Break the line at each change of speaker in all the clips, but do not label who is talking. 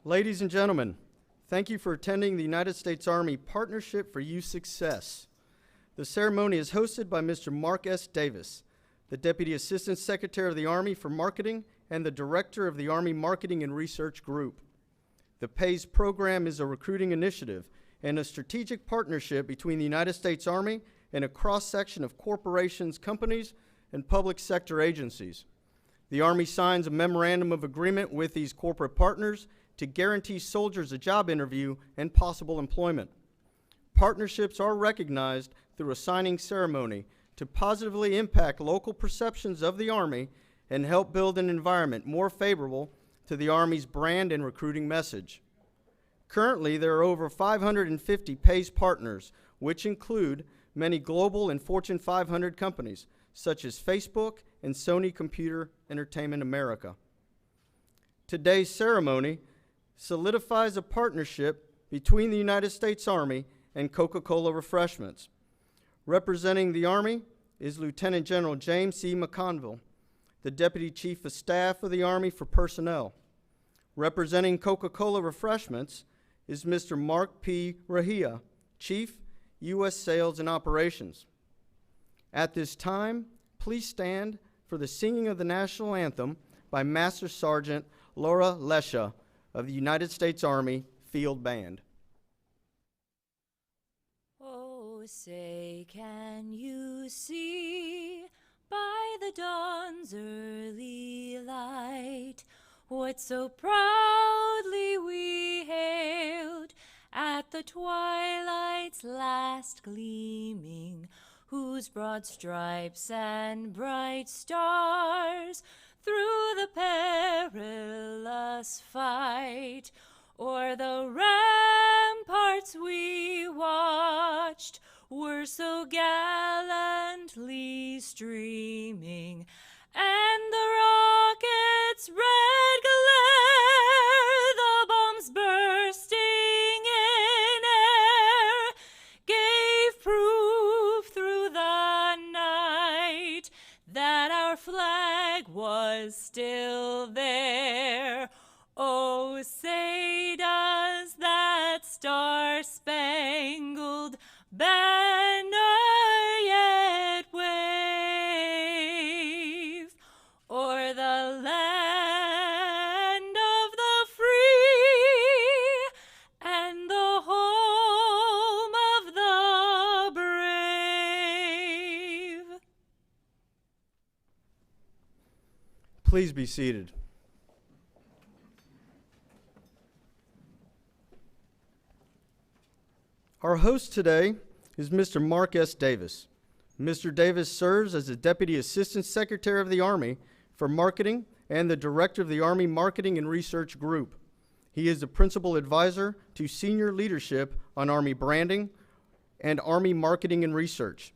Ladies and gentlemen, thank you for attending the United States Army Partnership for Youth Success. The ceremony is hosted by Mr. Mark S. Davis, the Deputy Assistant Secretary of the Army for Marketing and the Director of the Army Marketing and Research Group. The PaYS program is a recruiting initiative and a strategic partnership between the United States Army and a cross-section of corporations, companies, and public sector agencies. The Army signs a memorandum of agreement with these corporate partners to guarantee soldiers a job interview and possible employment. Partnerships are recognized through a signing ceremony to positively impact local perceptions of the Army and help build an environment more favorable to the Army's brand and recruiting message. Currently, there are over 550 PaYS partners, which include many global and Fortune 500 companies, such as Facebook and Sony Computer Entertainment America. Today's ceremony solidifies a partnership between the United States Army and Coca-Cola Refreshments. Representing the Army is Lieutenant General James C. McConville, the Deputy Chief of Staff of the Army for Personnel. Representing Coca-Cola Refreshments is Mr. Mark P. Rahia, Chief, U.S. Sales and Operations. At this time, please stand for the singing of the National Anthem by Master Sergeant Laura Lesha of the United States Army Field Band.
Oh, say, can you see by the dawn's early light what so proudly we hailed at the twilight's last gleaming, whose broad stripes and bright stars through the perilous fight o'er the ramparts we watched were so gallantly streaming, and the rocket's red glare, the bombs bursting in air, gave proof through the night that our flag was still there. Oh, say does that star-spangled banner yet wave o'er the land of the free and the home of the brave?
Please be seated. Our host today is Mr. Mark S. Davis. Mr. Davis serves as the Deputy Assistant Secretary of the Army for Marketing and the Director of the Army Marketing and Research Group. He is the Principal Advisor to senior leadership on Army branding and Army marketing and research.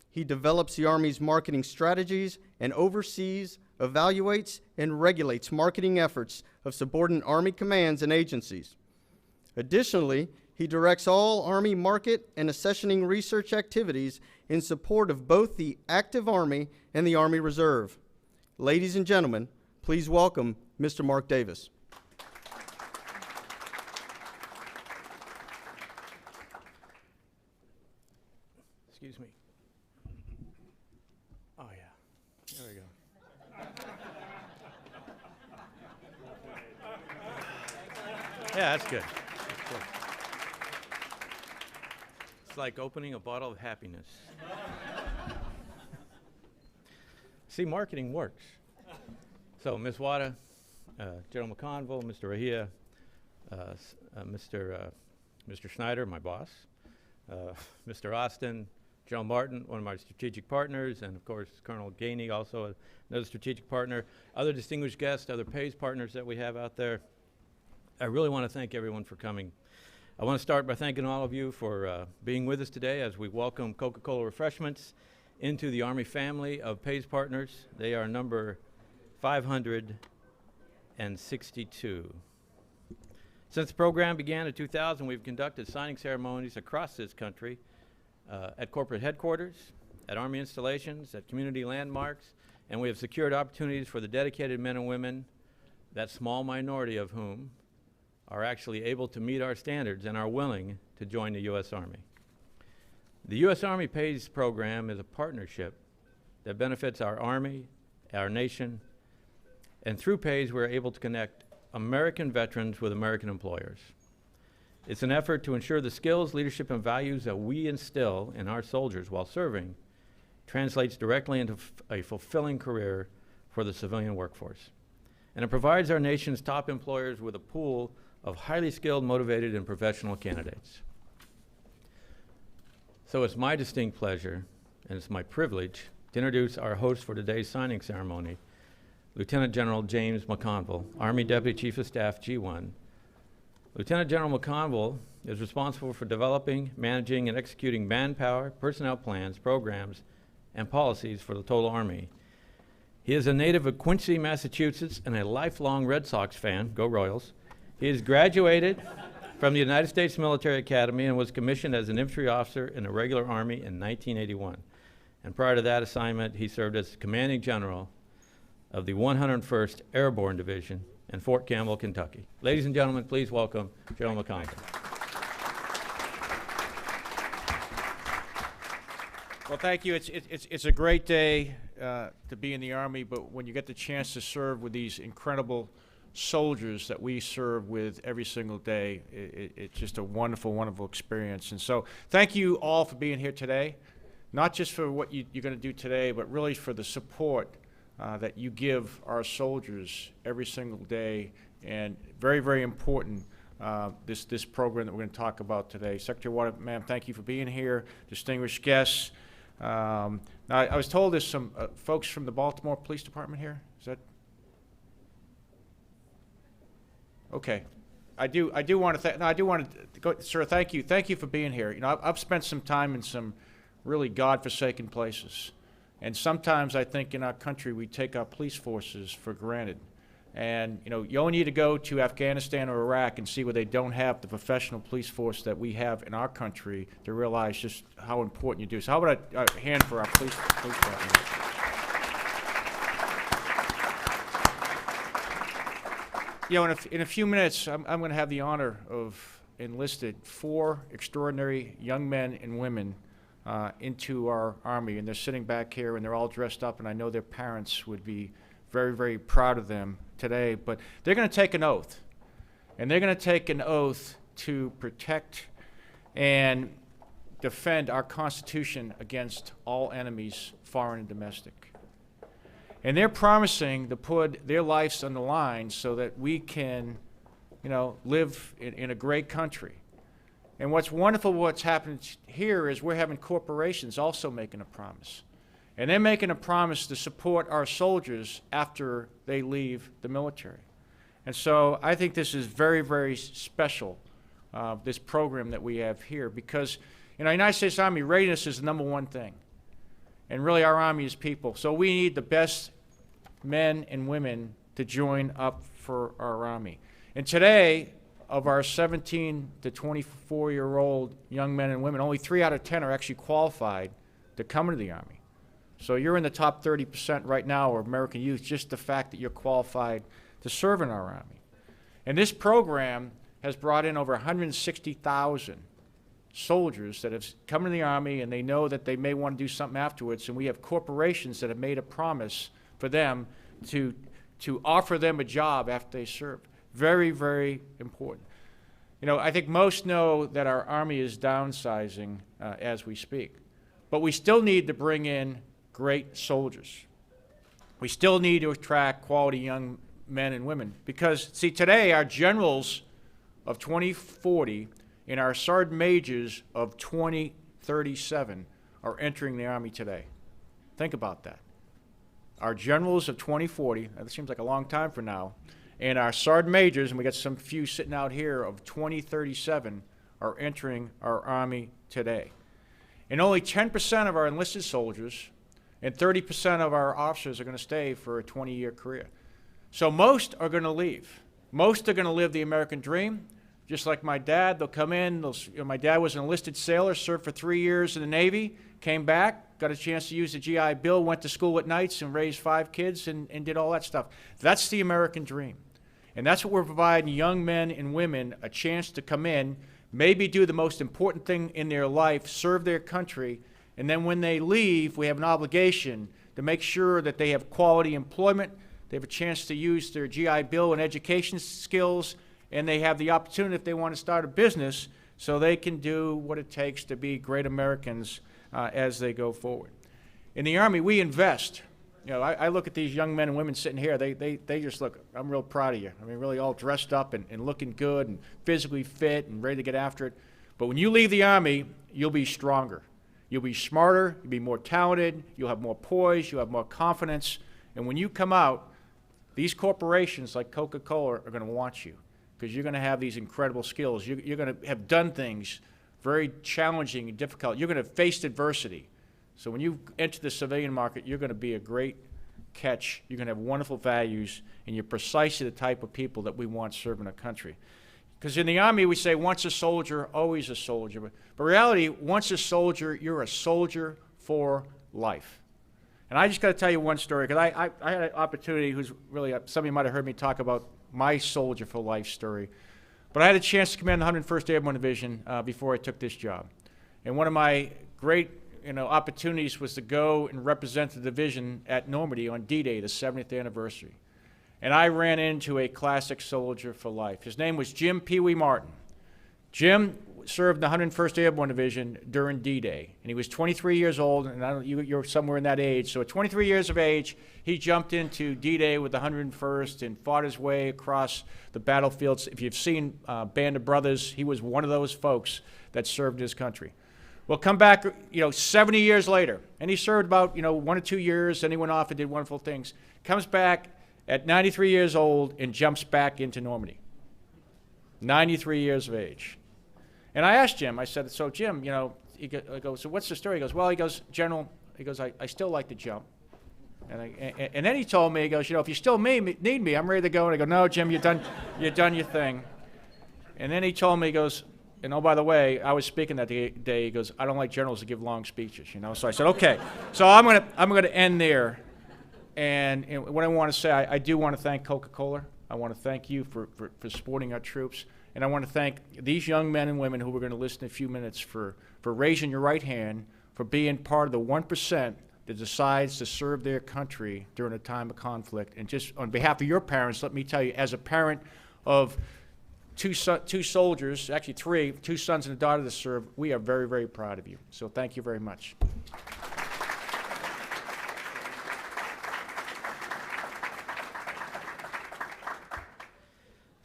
He develops the Army's marketing strategies and oversees, evaluates, and regulates marketing efforts of subordinate Army commands and agencies. Additionally, he directs all Army market and accessioning research activities in support of both the active Army and the Army Reserve. Ladies and gentlemen, please welcome Mr. Mark Davis.
Excuse me. Oh, yeah. There we go. Yeah, that's good. That's good. It's like opening a bottle of happiness. See, marketing works. So, Ms. Wada, General McConville, Mr. Rahia, Mr. Schneider, my boss, Mr. Austin, General Martin, one of my strategic partners, and of course, Colonel Gainey, also another strategic partner, other distinguished guests, other PaYS partners that we have out there. I really want to thank everyone for coming. I want to start by thanking all of you for being with us today as we welcome Coca-Cola Refreshments into the Army family of PaYS partners. They are number 562. Since the program began in 2000, we've conducted signing ceremonies across this country at corporate headquarters, at Army installations, at community landmarks, and we have secured opportunities for the dedicated men and women, that small minority of whom are actually able to meet our standards and are willing to join the U.S. Army. The U.S. Army PaYS program is a partnership that benefits our Army, our nation, and through PaYS we're able to connect American veterans with American employers. It's an effort to ensure the skills, leadership, and values that we instill in our soldiers while serving translates directly into a fulfilling career for the civilian workforce. And it provides our nation's top employers with a pool of highly skilled, motivated, and professional candidates. So it's my distinct pleasure, and it's my privilege, to introduce our host for today's signing ceremony, Lieutenant General James McConville, Army Deputy Chief of Staff, G1. Lieutenant General McConville is responsible for developing, managing, and executing manpower, personnel plans, programs, and policies for the total Army. He is a native of Quincy, Massachusetts, and a lifelong Red Sox fan. Go Royals. He has graduated from the United States Military Academy and was commissioned as an infantry officer in the regular Army in 1981. And prior to that assignment, he served as commanding general of the 101st Airborne Division in Fort Campbell, Kentucky. Ladies and gentlemen, please welcome General McConville.
Well, thank you. It's a great day to be in the Army, but when you get the chance to serve with these incredible soldiers that we serve with every single day, it's just a wonderful, wonderful experience. And so thank you all for being here today, not just for what you're going to do today, but really for the support that you give our soldiers every single day, and very, very important, this program that we're going to talk about today. Secretary Water, ma'am, thank you for being here. Distinguished guests. Now, I was told there's some folks from the Baltimore Police Department here. Is that? Okay. I do want to go, sir, thank you for being here. You know, I've spent some time in some really godforsaken places. And sometimes I think in our country we take our police forces for granted. And you know, you only need to go to Afghanistan or Iraq and see where they don't have the professional police force that we have in our country to realize just how important you do. So how about a hand for our police department? You know, in a few minutes, I'm going to have the honor of enlisted 4 extraordinary young men and women into our Army, and they're sitting back here and they're all dressed up, and I know their parents would be very, very proud of them today. But they're going to take an oath, and they're going to take an oath to protect and defend our Constitution against all enemies, foreign and domestic. And they're promising to put their lives on the line so that we can, you know, live in a great country. And what's wonderful, what's happening here is we're having corporations also making a promise. And they're making a promise to support our soldiers after they leave the military. And so I think this is very, very special, this program that we have here, because in our United States Army, readiness is the #1 thing. And really our Army is people. So we need the best men and women to join up for our Army. And today, of our 17 to 24-year-old young men and women, only 3 out of 10 are actually qualified to come into the Army. So you're in the top 30% right now of American youth, just the fact that you're qualified to serve in our Army. And this program has brought in over 160,000 soldiers that have come into the Army, and they know that they may want to do something afterwards, and we have corporations that have made a promise for them to offer them a job after they serve. Very, very important. You know, I think most know that our Army is downsizing as we speak. But we still need to bring in great soldiers. We still need to attract quality young men and women. Because, see, today our generals of 2040 and our sergeant majors of 2037 are entering the Army today. Think about that. Our generals of 2040, that seems like a long time from now, and our sergeant majors, and we got some few sitting out here, of 2037 are entering our Army today. And only 10% of our enlisted soldiers and 30% of our officers are going to stay for a 20-year career. So most are going to leave. Most are going to live the American dream. Just like my dad, they'll come in. My dad was an enlisted sailor, served for 3 years in the Navy, came back, got a chance to use the GI Bill, went to school at nights and raised 5 kids and did all that stuff. That's the American dream. And that's what we're providing young men and women a chance to come in, maybe do the most important thing in their life, serve their country, and then when they leave, we have an obligation to make sure that they have quality employment, they have a chance to use their GI Bill and education skills, and they have the opportunity, if they want to start a business, so they can do what it takes to be great Americans as they go forward. In the Army, we invest. You know, I look at these young men and women sitting here, they just look, I'm real proud of you. I mean, really all dressed up and looking good and physically fit and ready to get after it. But when you leave the Army, you'll be stronger. You'll be smarter, you'll be more talented, you'll have more poise, you'll have more confidence. And when you come out, these corporations like Coca-Cola are going to want you because you're going to have these incredible skills. You're going to have done things very challenging and difficult. You're going to have faced adversity. So when you enter the civilian market, you're going to be a great catch. You're going to have wonderful values, and you're precisely the type of people that we want serving our country. Because in the Army, we say once a soldier, always a soldier. But reality, once a soldier, you're a soldier for life. And I just got to tell you one story, because I had an opportunity who's really, some of you might have heard me talk about my soldier for life story. But I had a chance to command the 101st Airborne Division before I took this job. And one of my great opportunities was to go and represent the division at Normandy on D-Day, the 70th anniversary. And I ran into a classic soldier for life. His name was Jim Pee Wee Martin. Jim served in the 101st Airborne Division during D-Day, and he was 23 years old, and you're somewhere in that age. So at 23 years of age, he jumped into D-Day with the 101st and fought his way across the battlefields. If you've seen Band of Brothers, he was one of those folks that served his country. Well, come back, 70 years later, and he served about, 1 or 2 years, then he went off and did wonderful things. Comes back at 93 years old and jumps back into Normandy. 93 years of age. And I asked Jim, I said, so Jim, I go, so what's the story? He goes, well, General, I still like to jump. And then he told me, he goes, if you still need me, I'm ready to go. And I go, no, Jim, you've done your thing. And then he told me, he goes, and oh, by the way, I was speaking that day. He goes, I don't like generals that give long speeches, So I said, okay. So I'm gonna end there. And what I want to say, I do want to thank Coca-Cola. I want to thank you for supporting our troops. And I want to thank these young men and women who we're going to listen in a few minutes for raising your right hand, for being part of the 1% that decides to serve their country during a time of conflict. And just on behalf of your parents, let me tell you, as a parent of two soldiers, actually three, 2 sons and a daughter that serve, we are very, very proud of you. So thank you very much.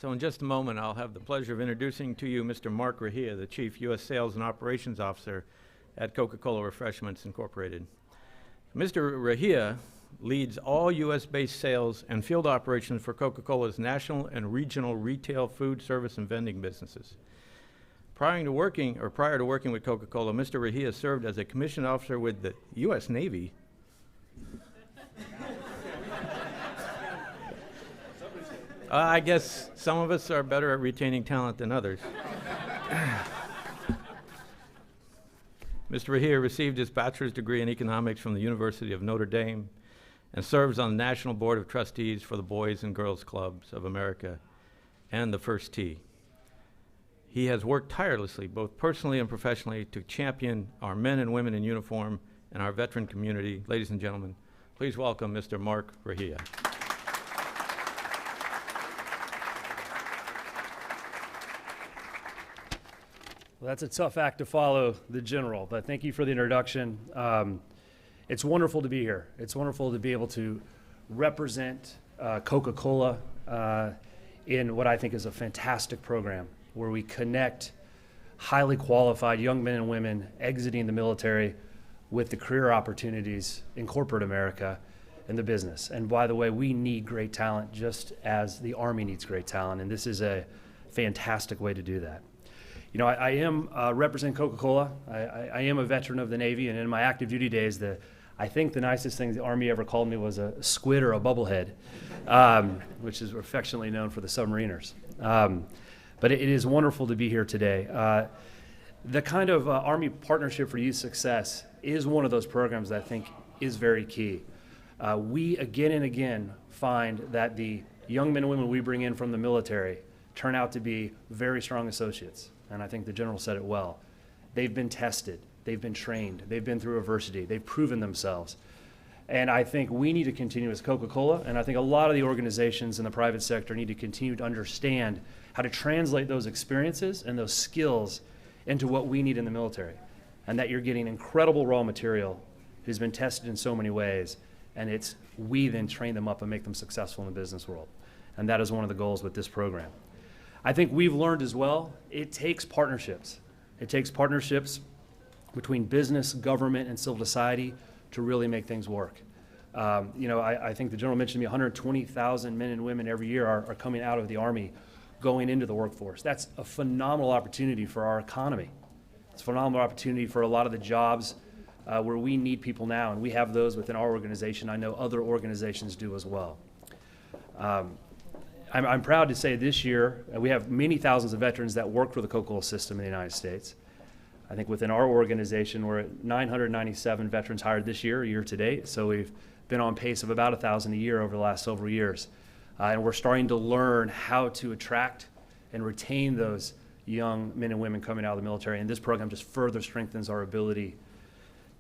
So in just a moment, I'll have the pleasure of introducing to you Mr. Mark Rahia, the Chief U.S. Sales and Operations Officer at Coca-Cola Refreshments Incorporated. Mr. Rahia leads all U.S.-based sales and field operations for Coca-Cola's national and regional retail food service and vending businesses. Prior to working with Coca-Cola, Mr. Rahia served as a commissioned officer with the U.S. Navy. I guess some of us are better at retaining talent than others. Mr. Rahia received his bachelor's degree in economics from the University of Notre Dame and serves on the National Board of Trustees for the Boys and Girls Clubs of America and the First Tee. He has worked tirelessly, both personally and professionally, to champion our men and women in uniform and our veteran community. Ladies and gentlemen, please welcome Mr. Mark Rahia.
Well, that's a tough act to follow, the General, but thank you for the introduction. It's wonderful to be here. It's wonderful to be able to represent Coca-Cola in what I think is a fantastic program where we connect highly qualified young men and women exiting the military with the career opportunities in corporate America and the business. And by the way, we need great talent just as the Army needs great talent, and this is a fantastic way to do that. I am represent Coca-Cola. I am a veteran of the Navy, and in my active duty days, I think the nicest thing the Army ever called me was a squid or a bubblehead, which is affectionately known for the submariners. But it is wonderful to be here today. The kind of Army Partnership for Youth Success is one of those programs that I think is very key. We again and again find that the young men and women we bring in from the military turn out to be very strong associates. And I think the general said it well. They've been tested, they've been trained, they've been through adversity, they've proven themselves. And I think we need to continue as Coca-Cola, and I think a lot of the organizations in the private sector need to continue to understand how to translate those experiences and those skills into what we need in the military. And that you're getting incredible raw material who's been tested in so many ways, and it's we then train them up and make them successful in the business world. And that is one of the goals with this program. I think we've learned as well, it takes partnerships. It takes partnerships between business, government, and civil society to really make things work. I think the general mentioned to me 120,000 men and women every year are coming out of the Army, going into the workforce. That's a phenomenal opportunity for our economy. It's a phenomenal opportunity for a lot of the jobs where we need people now, and we have those within our organization. I know other organizations do as well. I'm proud to say this year we have many thousands of veterans that work for the Coca-Cola system in the United States. I think within our organization, we're at 997 veterans hired this year to date. So we've been on pace of about 1,000 a year over the last several years. And we're starting to learn how to attract and retain those young men and women coming out of the military. And this program just further strengthens our ability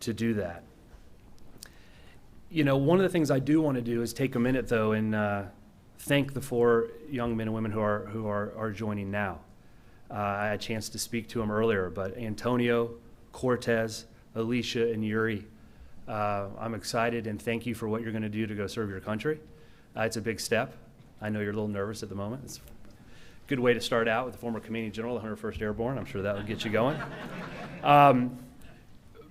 to do that. One of the things I do want to do is take a minute, though, and thank the 4 young men and women who are joining now. I had a chance to speak to them earlier, but Antonio, Cortez, Alicia, and Yuri, I'm excited and thank you for what you're going to do to go serve your country. It's a big step. I know you're a little nervous at the moment. It's a good way to start out with the former commanding general of the 101st Airborne. I'm sure that will get you going.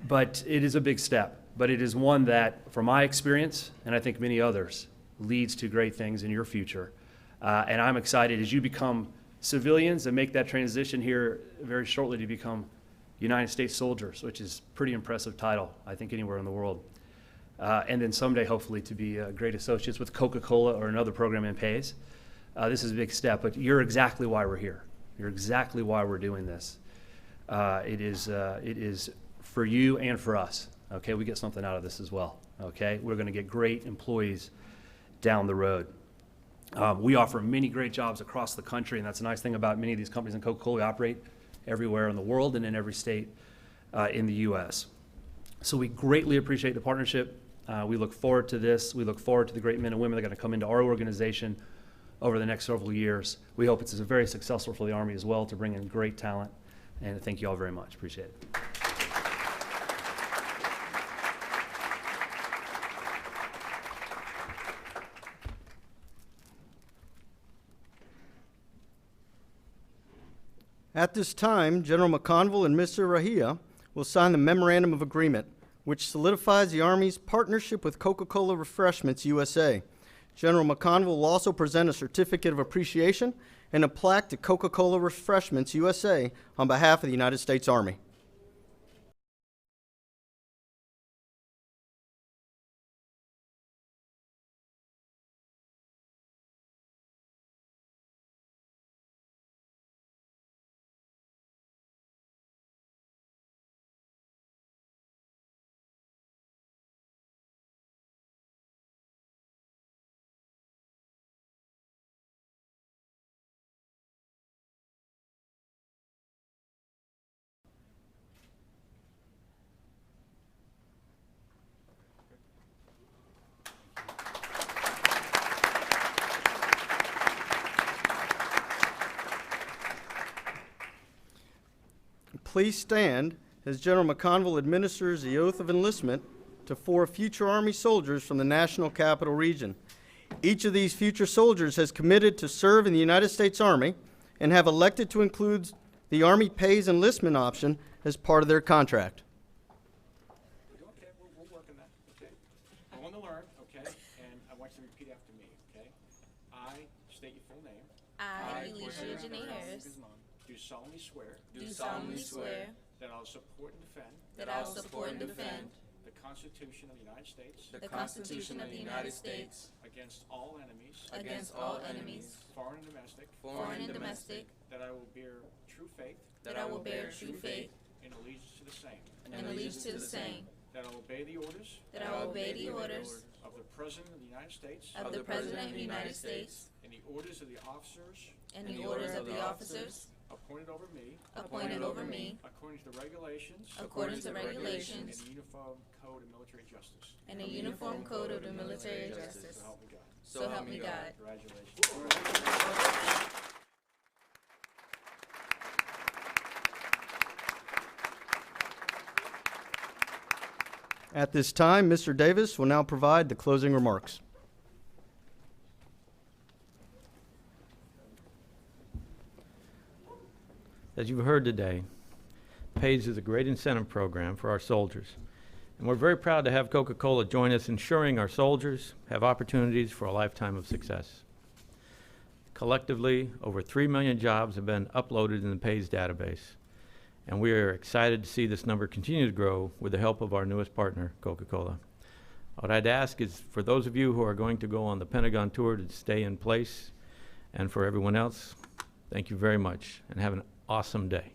But it is a big step, but it is one that, from my experience, and I think many others, leads to great things in your future. And I'm excited as you become civilians and make that transition here very shortly to become United States soldiers, which is a pretty impressive title, I think, anywhere in the world. And then someday, hopefully, to be great associates with Coca-Cola or another program in PaYS. This is a big step, but you're exactly why we're here. You're exactly why we're doing this. It is for you and for us, okay? We get something out of this as well, okay? We're gonna get great employees down the road. We offer many great jobs across the country, and that's a nice thing about many of these companies in Coca-Cola. We operate everywhere in the world and in every state in the U.S. So we greatly appreciate the partnership. We look forward to this. We look forward to the great men and women that are going to come into our organization over the next several years. We hope it's very successful for the Army as well to bring in great talent. And thank you all very much. Appreciate it.
At this time, General McConville and Mr. Rahia will sign the Memorandum of Agreement, which solidifies the Army's partnership with Coca-Cola Refreshments USA. General McConville will also present a certificate of appreciation and a plaque to Coca-Cola Refreshments USA on behalf of the United States Army. Please stand as General McConville administers the oath of enlistment to 4 future Army soldiers from the National Capital Region. Each of these future soldiers has committed to serve in the United States Army and have elected to include the Army PaYS enlistment option as part of their contract.
Okay, we'll work on that, okay? I want to learn, okay? And I want you to repeat after me, okay? I state your full name.
I, Alicia Janae Harris,
Do solemnly swear
do solemnly swear
that I will support and defend
that I will support and defend
the Constitution of the United States
the Constitution of the United States
against all enemies,
against all enemies,
foreign and domestic,
foreign and domestic,
that I will bear true faith
that I will bear true faith
and allegiance to the same
and allegiance to the same
that I will obey the orders
that I will obey the orders
of the President of the United States
of the President of the United States
and the orders of the officers
and the orders of the officers
appointed over me
appointed over me
according to the regulations
according to
and
regulations
the Uniform Code of Military Justice.
and the Uniform Code of the Military Justice.
So help me God.
So help me God.
Congratulations.
At this time, Mr. Davis will now provide the closing remarks.
As you've heard today, PaYS is a great incentive program for our soldiers, and we're very proud to have Coca-Cola join us, ensuring our soldiers have opportunities for a lifetime of success. Collectively, over 3 million jobs have been uploaded in the PaYS database, and we are excited to see this number continue to grow with the help of our newest partner, Coca-Cola. What I'd ask is for those of you who are going to go on the Pentagon tour to stay in place, and for everyone else, thank you very much, and have an awesome day.